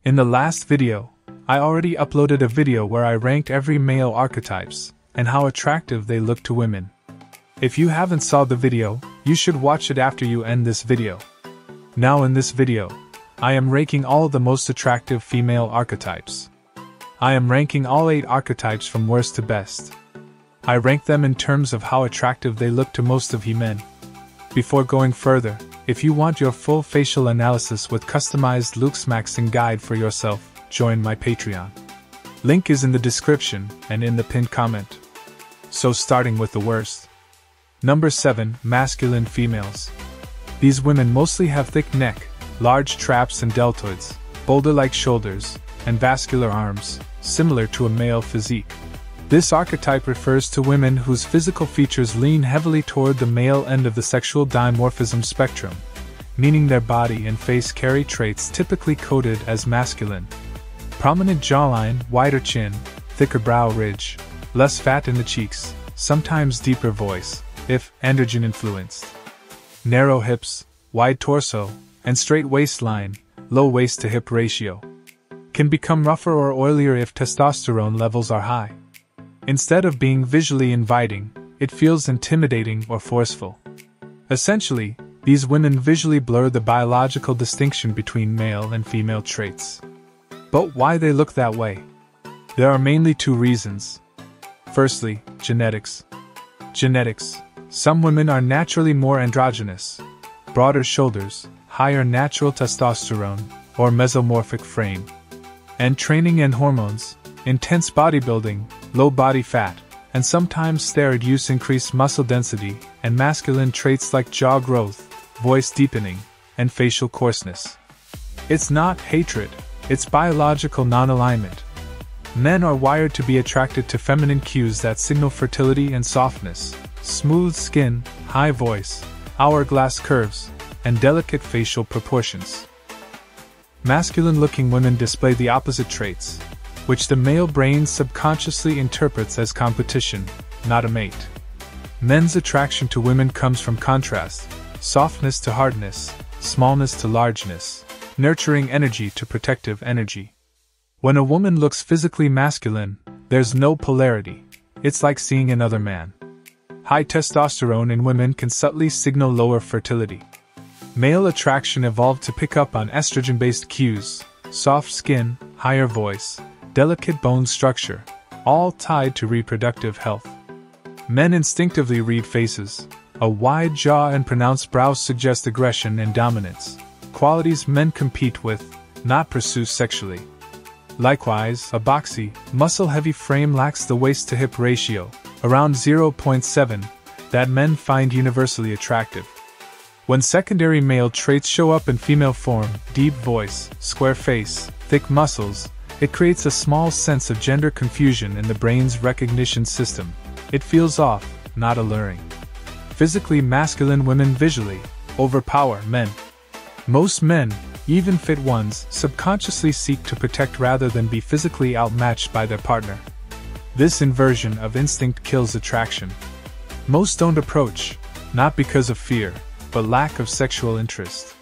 In the last video, I already uploaded a video where I ranked every male archetypes and how attractive they look to women. If you haven't saw the video, you should watch it after you end this video. Now in this video, I am ranking all the most attractive female archetypes. I am ranking all 8 archetypes from worst to best. I rank them in terms of how attractive they look to most of you men. Before going further, if you want your full facial analysis with customized looks maxing guide for yourself, join my Patreon. Link is in the description and in the pinned comment. So starting with the worst. Number 7. Masculine females. These women mostly have thick neck, large traps and deltoids, boulder-like shoulders, and vascular arms, similar to a male physique. This archetype refers to women whose physical features lean heavily toward the male end of the sexual dimorphism spectrum, meaning their body and face carry traits typically coded as masculine. Prominent jawline, wider chin, thicker brow ridge, less fat in the cheeks, sometimes deeper voice, if androgen influenced. Narrow hips, wide torso, and straight waistline, low waist to hip ratio. Can become rougher or oilier if testosterone levels are high. Instead of being visually inviting, it feels intimidating or forceful. Essentially, these women visually blur the biological distinction between male and female traits. But why they look that way? There are mainly 2 reasons. Firstly, genetics. Genetics. Some women are naturally more androgynous, broader shoulders, higher natural testosterone, or mesomorphic frame. And training and hormones, intense bodybuilding, low body fat, and sometimes steroid use increase muscle density and masculine traits like jaw growth, voice deepening, and facial coarseness. It's not hatred, it's biological non-alignment. Men are wired to be attracted to feminine cues that signal fertility and softness, smooth skin, high voice, hourglass curves, and delicate facial proportions. Masculine-looking women display the opposite traits, which the male brain subconsciously interprets as competition, not a mate. Men's attraction to women comes from contrast, softness to hardness, smallness to largeness, nurturing energy to protective energy. When a woman looks physically masculine, there's no polarity. It's like seeing another man. High testosterone in women can subtly signal lower fertility. Male attraction evolved to pick up on estrogen-based cues, soft skin, higher voice, delicate bone structure, all tied to reproductive health. Men instinctively read faces. A wide jaw and pronounced brows suggest aggression and dominance, qualities men compete with, not pursue sexually. Likewise, a boxy, muscle-heavy frame lacks the waist-to-hip ratio, around 0.7, that men find universally attractive. When secondary male traits show up in female form, deep voice, square face, thick muscles, it creates a small sense of gender confusion in the brain's recognition system. It feels off, not alluring. Physically masculine women visually overpower men. Most men, even fit ones, subconsciously seek to protect rather than be physically outmatched by their partner. This inversion of instinct kills attraction. Most don't approach, not because of fear, but lack of sexual interest.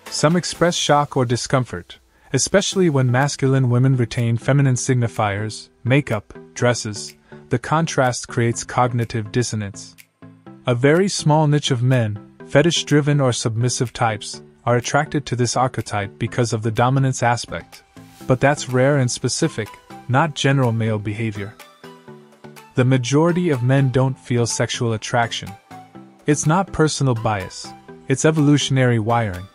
Some express shock or discomfort, especially when masculine women retain feminine signifiers, makeup, dresses. The contrast creates cognitive dissonance. A very small niche of men, fetish-driven or submissive types, are attracted to this archetype because of the dominance aspect. But that's rare and specific, not general male behavior. The majority of men don't feel sexual attraction. It's not personal bias, it's evolutionary wiring.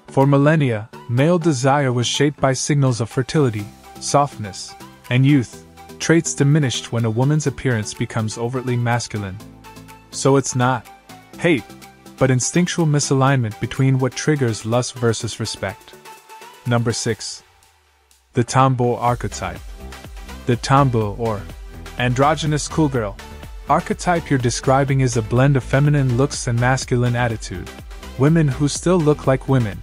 For millennia, male desire was shaped by signals of fertility, softness, and youth, traits diminished when a woman's appearance becomes overtly masculine. So it's not hate, but instinctual misalignment between what triggers lust versus respect. Number 6. The tomboy archetype. The tomboy, or androgynous schoolgirl archetype you're describing is a blend of feminine looks and masculine attitude. Women who still look like women,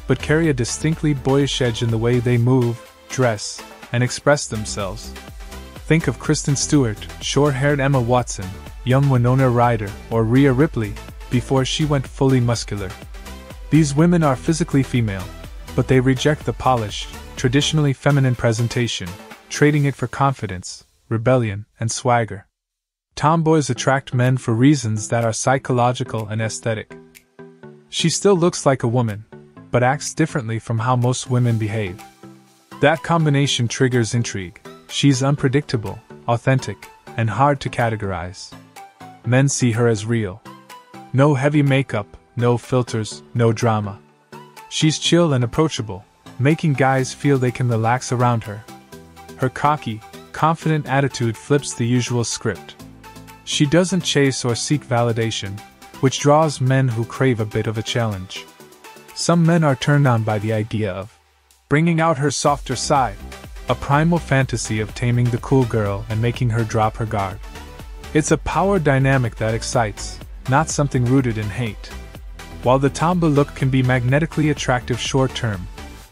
but carry a distinctly boyish edge in the way they move, dress, and express themselves. Think of Kristen Stewart, short-haired Emma Watson, young Winona Ryder, or Rhea Ripley, before she went fully muscular. These women are physically female, but they reject the polished, traditionally feminine presentation, trading it for confidence, rebellion, and swagger. Tomboys attract men for reasons that are psychological and aesthetic. She still looks like a woman, but acts differently from how most women behave. That combination triggers intrigue. She's unpredictable, authentic, and hard to categorize. Men see her as real. No heavy makeup, no filters, no drama. She's chill and approachable, making guys feel they can relax around her. Her cocky, confident attitude flips the usual script. She doesn't chase or seek validation, which draws men who crave a bit of a challenge. Some men are turned on by the idea of bringing out her softer side, a primal fantasy of taming the cool girl and making her drop her guard. It's a power dynamic that excites, not something rooted in hate. While the tomboy look can be magnetically attractive short-term,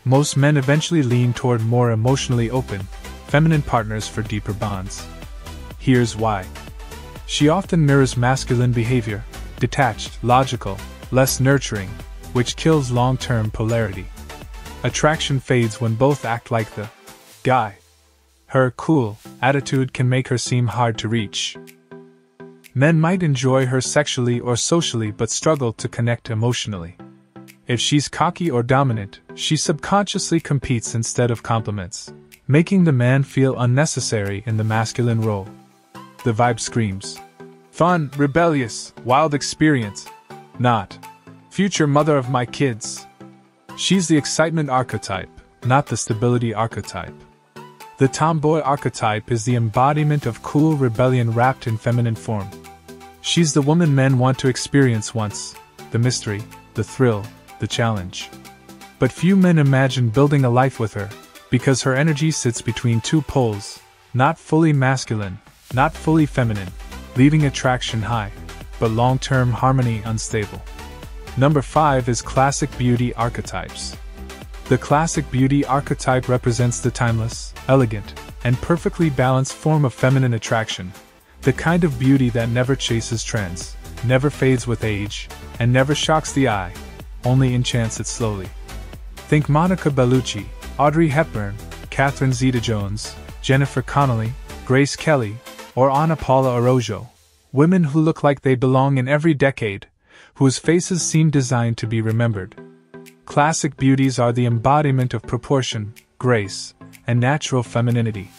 most men eventually lean toward more emotionally open, feminine partners for deeper bonds. Here's why. She often mirrors masculine behavior, detached, logical, less nurturing, which kills long-term polarity. Attraction fades when both act like the guy. Her cool attitude can make her seem hard to reach. Men might enjoy her sexually or socially but struggle to connect emotionally. If she's cocky or dominant, she subconsciously competes instead of compliments, making the man feel unnecessary in the masculine role. The vibe screams fun, rebellious, wild experience. Not future mother of my kids. She's the excitement archetype, not the stability archetype. The tomboy archetype is the embodiment of cool rebellion wrapped in feminine form. She's the woman men want to experience once, the mystery, the thrill, the challenge. But few men imagine building a life with her, because her energy sits between two poles, not fully masculine, not fully feminine, leaving attraction high, but long-term harmony unstable. Number 5 is classic beauty archetypes. The classic beauty archetype represents the timeless, elegant, and perfectly balanced form of feminine attraction, the kind of beauty that never chases trends, never fades with age, and never shocks the eye, only enchants it slowly. Think Monica Bellucci, Audrey Hepburn, Catherine Zeta-Jones, Jennifer Connelly, Grace Kelly, or Ana Paula Araujo, women who look like they belong in every decade, whose faces seem designed to be remembered. Classic beauties are the embodiment of proportion, grace, and natural femininity.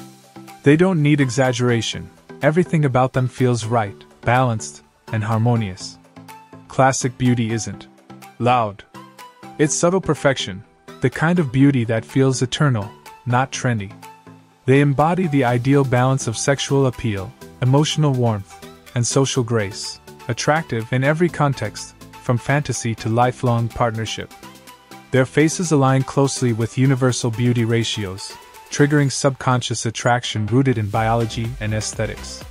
They don't need exaggeration, everything about them feels right, balanced, and harmonious. Classic beauty isn't loud. It's subtle perfection, the kind of beauty that feels eternal, not trendy. They embody the ideal balance of sexual appeal, emotional warmth, and social grace, attractive in every context, from fantasy to lifelong partnership. Their faces align closely with universal beauty ratios, triggering subconscious attraction rooted in biology and aesthetics.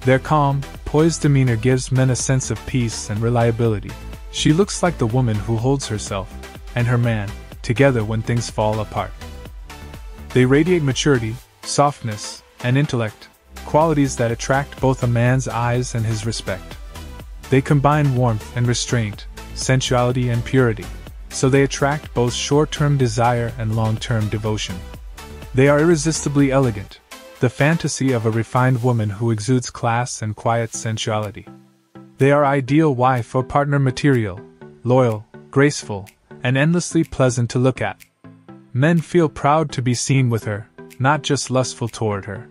Their calm, poised demeanor gives men a sense of peace and reliability. She looks like the woman who holds herself and her man together when things fall apart. They radiate maturity, softness, and intellect, qualities that attract both a man's eyes and his respect. They combine warmth and restraint, sensuality and purity, so they attract both short-term desire and long-term devotion. They are irresistibly elegant, the fantasy of a refined woman who exudes class and quiet sensuality. They are ideal wife or partner material, loyal, graceful, and endlessly pleasant to look at. Men feel proud to be seen with her, not just lustful toward her.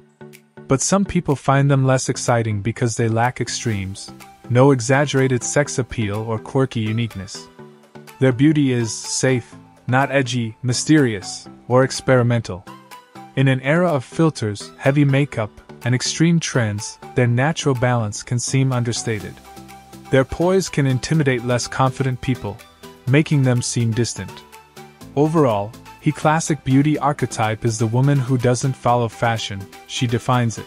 But some people find them less exciting because they lack extremes, no exaggerated sex appeal or quirky uniqueness. Their beauty is safe, not edgy, mysterious, or experimental. In an era of filters, heavy makeup, and extreme trends, their natural balance can seem understated. Their poise can intimidate less confident people, making them seem distant. Overall, the classic beauty archetype is the woman who doesn't follow fashion, she defines it.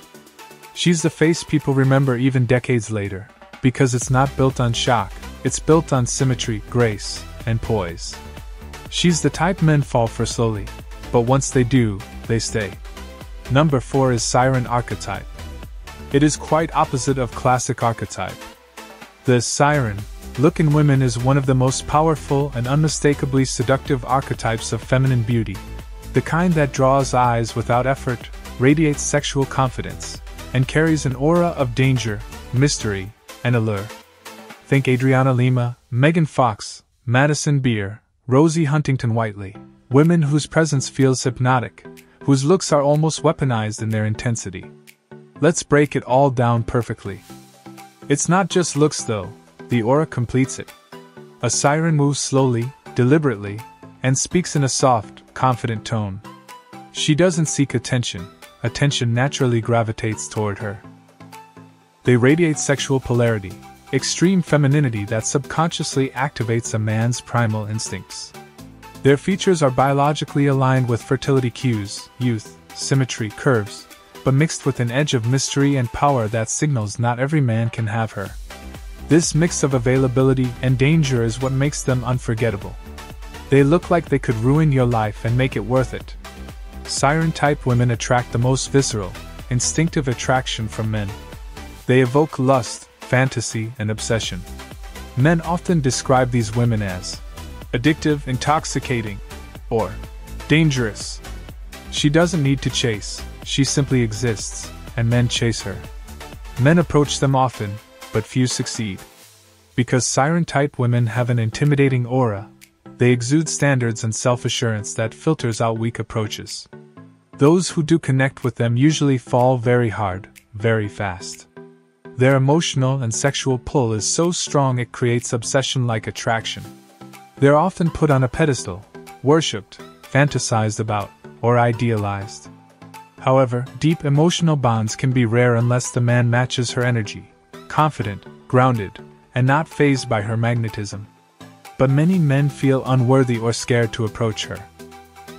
She's the face people remember even decades later, because it's not built on shock, it's built on symmetry, grace, and poise. She's the type men fall for slowly, but once they do, they stay. Number 4 is Siren archetype. It is quite opposite of classic archetype. The siren look in women is one of the most powerful and unmistakably seductive archetypes of feminine beauty. The kind that draws eyes without effort, radiates sexual confidence, and carries an aura of danger, mystery, and allure. Think Adriana Lima, Megan Fox, Madison Beer, Rosie Huntington Whiteley, women whose presence feels hypnotic, whose looks are almost weaponized in their intensity. Let's break it all down perfectly. It's not just looks though, the aura completes it. A siren moves slowly, deliberately, and speaks in a soft, confident tone. She doesn't seek attention, attention naturally gravitates toward her. They radiate sexual polarity, extreme femininity that subconsciously activates a man's primal instincts. Their features are biologically aligned with fertility cues, youth, symmetry, curves, but mixed with an edge of mystery and power that signals not every man can have her. This mix of availability and danger is what makes them unforgettable. They look like they could ruin your life and make it worth it. Siren-type women attract the most visceral, instinctive attraction from men. They evoke lust, fantasy, and obsession. Men often describe these women as addictive, intoxicating, or dangerous. She doesn't need to chase, she simply exists, and men chase her. Men approach them often, but few succeed. Because siren-type women have an intimidating aura, they exude standards and self-assurance that filters out weak approaches. Those who do connect with them usually fall very hard, very fast. Their emotional and sexual pull is so strong it creates obsession-like attraction. They're often put on a pedestal, worshipped, fantasized about, or idealized. However, deep emotional bonds can be rare unless the man matches her energy, confident, grounded, and not fazed by her magnetism. But many men feel unworthy or scared to approach her.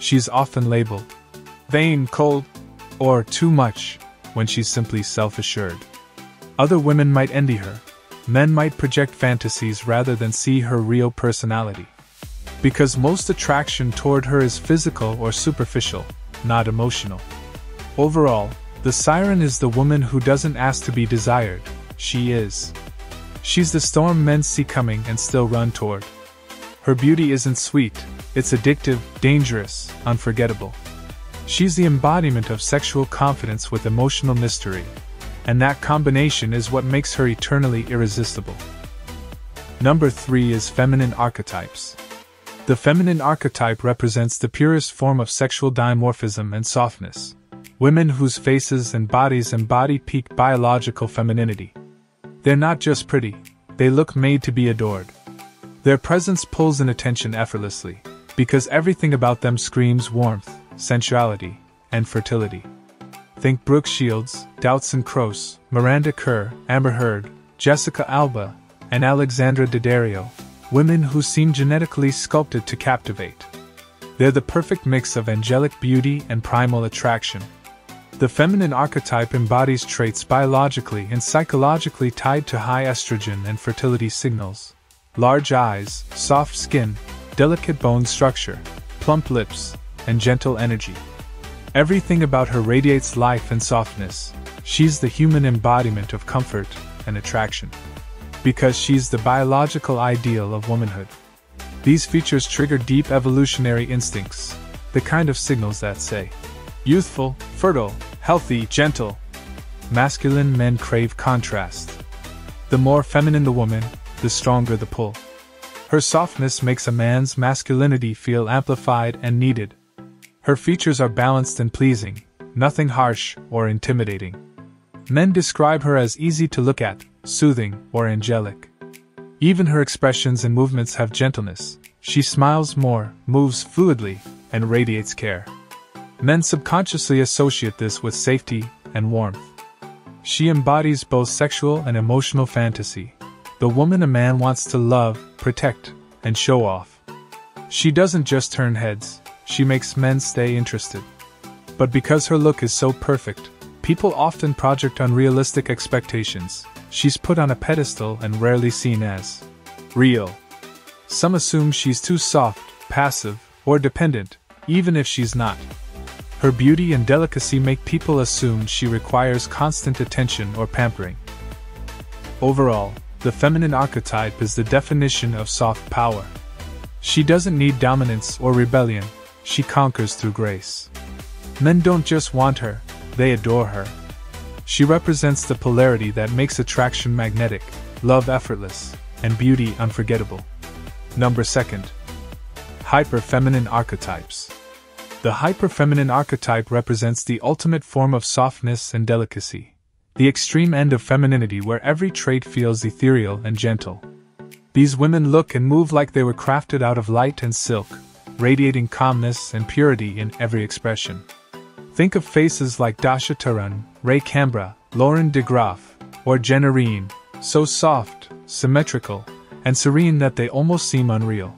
She's often labeled vain, cold, or too much, when she's simply self-assured. Other women might envy her. Men might project fantasies rather than see her real personality. Because most attraction toward her is physical or superficial, not emotional. Overall, the siren is the woman who doesn't ask to be desired, she is. She's the storm men see coming and still run toward. Her beauty isn't sweet, it's addictive, dangerous, unforgettable. She's the embodiment of sexual confidence with emotional mystery, and that combination is what makes her eternally irresistible. Number 3 is feminine archetypes. The feminine archetype represents the purest form of sexual dimorphism and softness. Women whose faces and bodies embody peak biological femininity. They're not just pretty, they look made to be adored. Their presence pulls in attention effortlessly, because everything about them screams warmth, sensuality, and fertility. Think Brooke Shields, Doutzen Kroos, Miranda Kerr, Amber Heard, Jessica Alba, and Alexandra Daddario, women who seem genetically sculpted to captivate. They're the perfect mix of angelic beauty and primal attraction. The feminine archetype embodies traits biologically and psychologically tied to high estrogen and fertility signals. Large eyes, soft skin, delicate bone structure, plump lips, and gentle energy. Everything about her radiates life and softness. She's the human embodiment of comfort and attraction. Because she's the biological ideal of womanhood. These features trigger deep evolutionary instincts, the kind of signals that say, youthful, fertile, healthy, gentle. Masculine men crave contrast. The more feminine the woman, the stronger the pull. Her softness makes a man's masculinity feel amplified and needed. Her features are balanced and pleasing, nothing harsh or intimidating. Men describe her as easy to look at, soothing, or angelic. Even her expressions and movements have gentleness. She smiles more, moves fluidly, and radiates care. Men subconsciously associate this with safety and warmth. She embodies both sexual and emotional fantasy, the woman a man wants to love, protect, and show off. She doesn't just turn heads, she makes men stay interested. But because her look is so perfect, people often project unrealistic expectations. She's put on a pedestal and rarely seen as real. Some assume she's too soft, passive, or dependent, even if she's not. Her beauty and delicacy make people assume she requires constant attention or pampering. Overall, the feminine archetype is the definition of soft power. She doesn't need dominance or rebellion, she conquers through grace. Men don't just want her, they adore her. She represents the polarity that makes attraction magnetic, love effortless, and beauty unforgettable. Number 2. Hyper-feminine archetypes. The hyper-feminine archetype represents the ultimate form of softness and delicacy, the extreme end of femininity where every trait feels ethereal and gentle. These women look and move like they were crafted out of light and silk, radiating calmness and purity in every expression. Think of faces like Dasha Taran, Ray Cambra, Lauren de Graaf, or Jenna Reen, so soft, symmetrical, and serene that they almost seem unreal.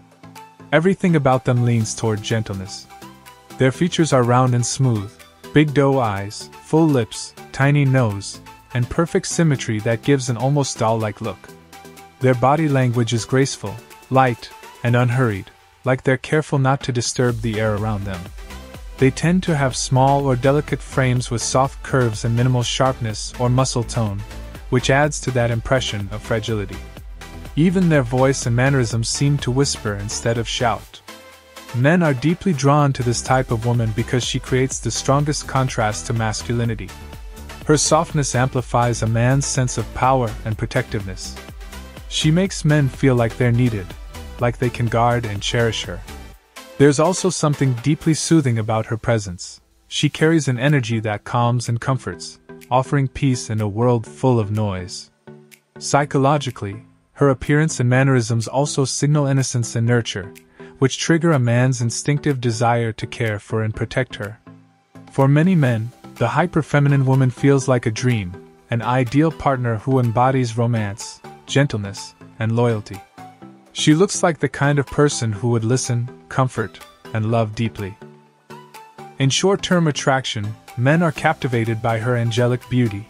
Everything about them leans toward gentleness. Their features are round and smooth, big doe eyes, full lips, tiny nose, and perfect symmetry that gives an almost doll-like look. Their body language is graceful, light, and unhurried, like they're careful not to disturb the air around them. They tend to have small or delicate frames with soft curves and minimal sharpness or muscle tone, which adds to that impression of fragility. Even their voice and mannerisms seem to whisper instead of shout. Men are deeply drawn to this type of woman because she creates the strongest contrast to masculinity. Her softness amplifies a man's sense of power and protectiveness. She makes men feel like they're needed, like they can guard and cherish her. There's also something deeply soothing about her presence. She carries an energy that calms and comforts, offering peace in a world full of noise. Psychologically, her appearance and mannerisms also signal innocence and nurture, which trigger a man's instinctive desire to care for and protect her. For many men, the hyper-feminine woman feels like a dream, an ideal partner who embodies romance, gentleness, and loyalty. She looks like the kind of person who would listen, comfort, and love deeply. In short-term attraction, men are captivated by her angelic beauty.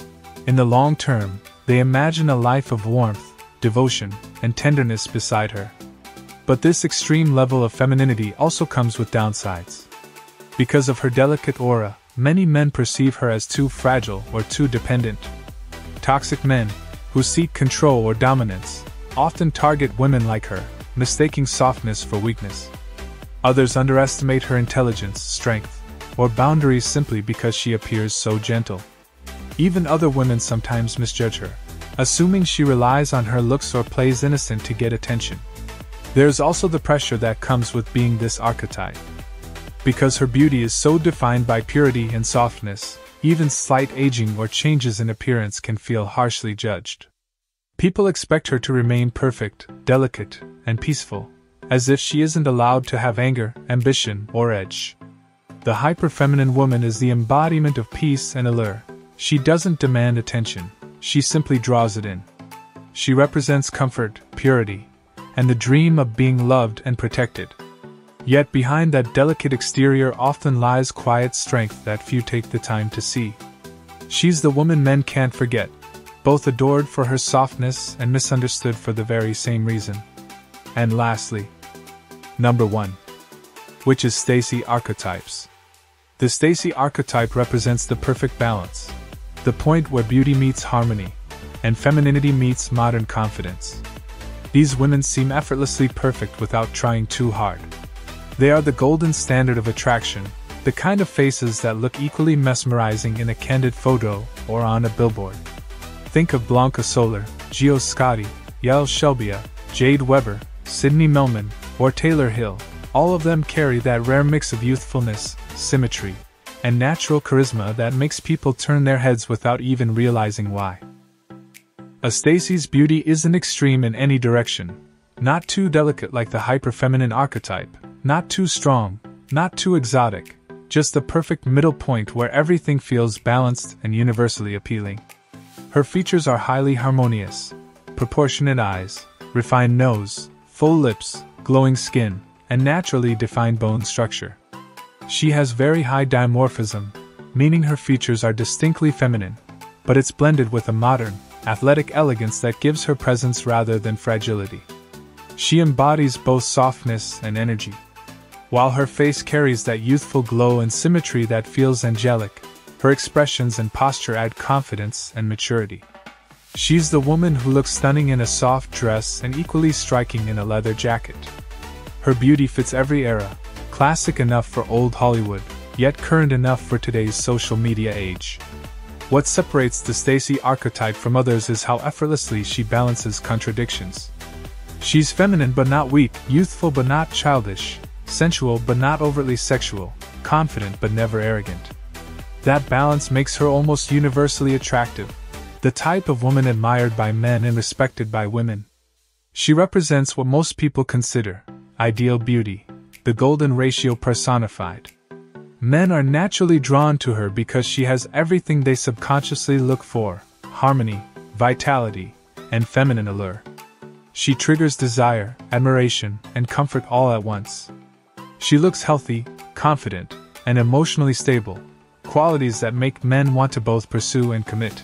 In the long term, they imagine a life of warmth, devotion, and tenderness beside her. But this extreme level of femininity also comes with downsides. Because of her delicate aura, many men perceive her as too fragile or too dependent. Toxic men, who seek control or dominance, often target women like her, mistaking softness for weakness. Others underestimate her intelligence, strength, or boundaries simply because she appears so gentle. Even other women sometimes misjudge her, assuming she relies on her looks or plays innocent to get attention. There's also the pressure that comes with being this archetype. Because her beauty is so defined by purity and softness, even slight aging or changes in appearance can feel harshly judged. People expect her to remain perfect, delicate, and peaceful, as if she isn't allowed to have anger, ambition, or edge. The hyper-feminine woman is the embodiment of peace and allure. She doesn't demand attention, she simply draws it in. She represents comfort, purity, and the dream of being loved and protected. Yet behind that delicate exterior often lies quiet strength that few take the time to see. She's the woman men can't forget, both adored for her softness and misunderstood for the very same reason. And lastly, number 1. Which is Stacy Archetypes. The Stacy archetype represents the perfect balance, the point where beauty meets harmony, and femininity meets modern confidence. These women seem effortlessly perfect without trying too hard. They are the golden standard of attraction, the kind of faces that look equally mesmerizing in a candid photo or on a billboard. Think of Blanca Soler, Gio Scotti, Yael Shelbia, Jade Weber, Sydney Melman, or Taylor Hill. All of them carry that rare mix of youthfulness, symmetry, and natural charisma that makes people turn their heads without even realizing why. A Stacy's beauty isn't extreme in any direction, not too delicate like the hyper-feminine archetype, not too strong, not too exotic, just the perfect middle point where everything feels balanced and universally appealing. Her features are highly harmonious: proportionate eyes, refined nose, full lips, glowing skin, and naturally defined bone structure. She has very high dimorphism, meaning her features are distinctly feminine, but it's blended with a modern, athletic elegance that gives her presence rather than fragility. She embodies both softness and energy. While her face carries that youthful glow and symmetry that feels angelic, her expressions and posture add confidence and maturity. She's the woman who looks stunning in a soft dress and equally striking in a leather jacket. Her beauty fits every era, Classic enough for old Hollywood, yet current enough for today's social media age. What separates the Stacy archetype from others is how effortlessly she balances contradictions. She's feminine but not weak, youthful but not childish, sensual but not overtly sexual, confident but never arrogant. That balance makes her almost universally attractive, the type of woman admired by men and respected by women. She represents what most people consider ideal beauty, the golden ratio personified. Men are naturally drawn to her because she has everything they subconsciously look for: harmony, vitality, and feminine allure. She triggers desire, admiration, and comfort all at once. She looks healthy, confident, and emotionally stable, qualities that make men want to both pursue and commit.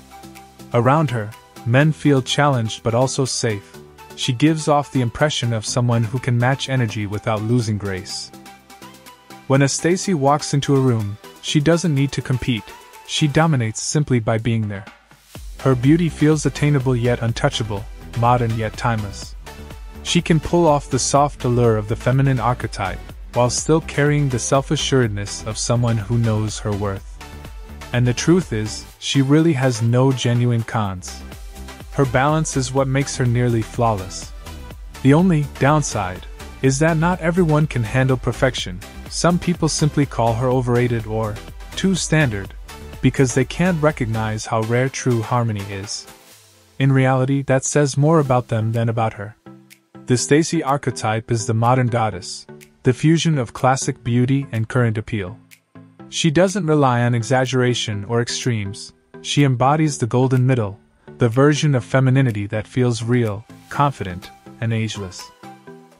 Around her, men feel challenged but also safe. She gives off the impression of someone who can match energy without losing grace. When a Stacy walks into a room, she doesn't need to compete. She dominates simply by being there. Her beauty feels attainable yet untouchable, modern yet timeless. She can pull off the soft allure of the feminine archetype, while still carrying the self-assuredness of someone who knows her worth. And the truth is, she really has no genuine cons. Her balance is what makes her nearly flawless. The only downside is that not everyone can handle perfection. Some people simply call her overrated or too standard, because they can't recognize how rare true harmony is. In reality, that says more about them than about her. The Stacy archetype is the modern goddess, the fusion of classic beauty and current appeal. She doesn't rely on exaggeration or extremes. She embodies the golden middle, the version of femininity that feels real, confident, and ageless.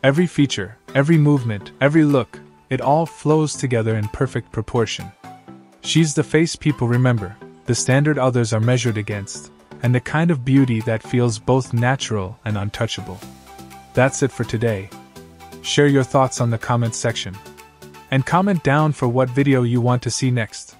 Every feature, every movement, every look, it all flows together in perfect proportion. She's the face people remember, the standard others are measured against, and the kind of beauty that feels both natural and untouchable. That's it for today. Share your thoughts on the comments section. And comment down for what video you want to see next.